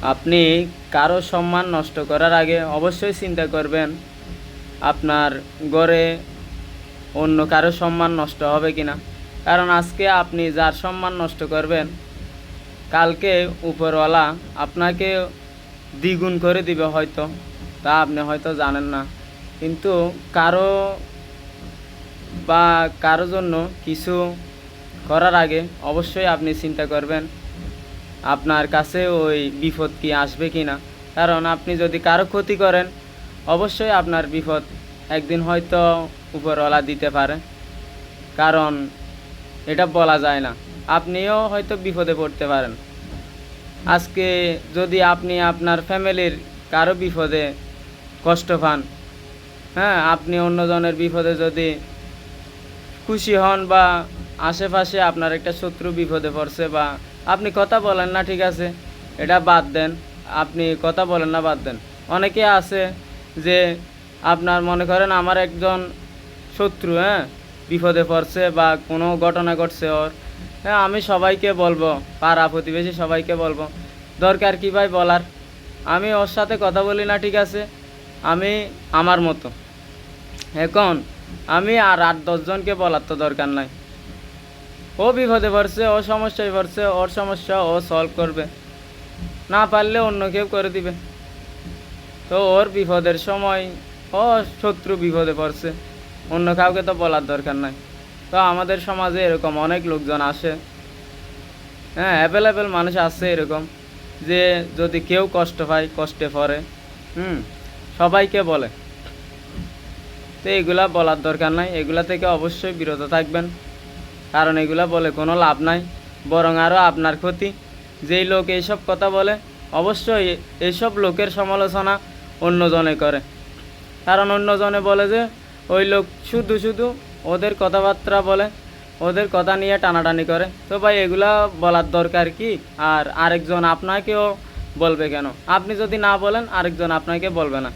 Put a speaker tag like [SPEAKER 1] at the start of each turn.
[SPEAKER 1] আপনি কারো সম্মান নষ্ট করার আগে অবশ্যই চিন্তা করবেন আপনার গড়ে অন্য কারো সম্মান নষ্ট হবে কিনা। কারণ আজকে আপনি যার সম্মান নষ্ট করবেন, কালকে উপরওয়ালা আপনাকে দ্বিগুণ করে দিবে হয়তো, তা আপনি হয়তো জানেন না। কিন্তু কারো জন্য কিছু করার আগে অবশ্যই আপনি চিন্তা করবেন আপনার কাছে ওই বিপদ কি আসবে কি না। কারণ আপনি যদি কারো ক্ষতি করেন, অবশ্যই আপনার বিপদ একদিন হয়তো উপরওয়ালা দিতে পারে। কারণ এটা বলা যায় না, আপনিও হয়তো বিপদে পড়তে পারেন। আজকে যদি আপনি আপনার ফ্যামিলির কারো বিপদে কষ্ট পান, হ্যাঁ, আপনি অন্যজনের বিপদে যদি খুশি হন, বা আশেপাশে আপনার একটা শত্রু বিপদে পড়ছে, বা আপনি কথা বলেন না, ঠিক আছে, এটা বাদ দেন, আপনি কথা বলেন না, বাদ দেন। অনেকে আছে যে আপনার মনে করেন আমার একজন শত্রু, হ্যাঁ, বিপদে পড়ছে বা কোনো ঘটনা ঘটছে ওর, হ্যাঁ, আমি সবাইকে বলবো, পাড়া প্রতিবেশী সবাইকে বলবো। দরকার কি ভাই বলার? আমি ওর সাথে কথা বলি না, ঠিক আছে, আমি আমার মতো। এখন আমি আর 8-10 জনকে বলার তো দরকার নাই। ও বিপদে পড়ছে, ও সমস্যায় পড়ছে, ওর সমস্যা ও সলভ করবে, না পারলে অন্য কেউ করে দিবে। তো ওর বিপদের সময় ও শত্রু বিপদে পড়ছে, অন্য কাউকে তো বলার দরকার নাই। তো আমাদের সমাজে এরকম অনেক লোকজন আসে, হ্যাঁ, অ্যাভেলেবেল মানুষ আছে এরকম, যে যদি কেউ কষ্ট পায়, কষ্টে পড়ে, সবাইকে বলে। তো এগুলা বলার দরকার নাই, এগুলা থেকে অবশ্যই বিরত থাকবেন। কারণ এগুলা বলে কোনো লাভ নাই, বরং আরও আপনার ক্ষতি। যেই লোক এইসব কথা বলে, অবশ্যই এইসব লোকের সমালোচনা অন্যজনে করে। কারণ অন্যজনে বলে যে ওই লোক শুধু শুধু ওদের কথাবার্তা বলে, ওদের কথা নিয়ে টানাটানি করে। তো ভাই এগুলা বলার দরকার কি? আর আরেকজন আপনাকেও বলবে কেন? আপনি যদি না বলেন, আরেকজন আপনাকে বলবে না।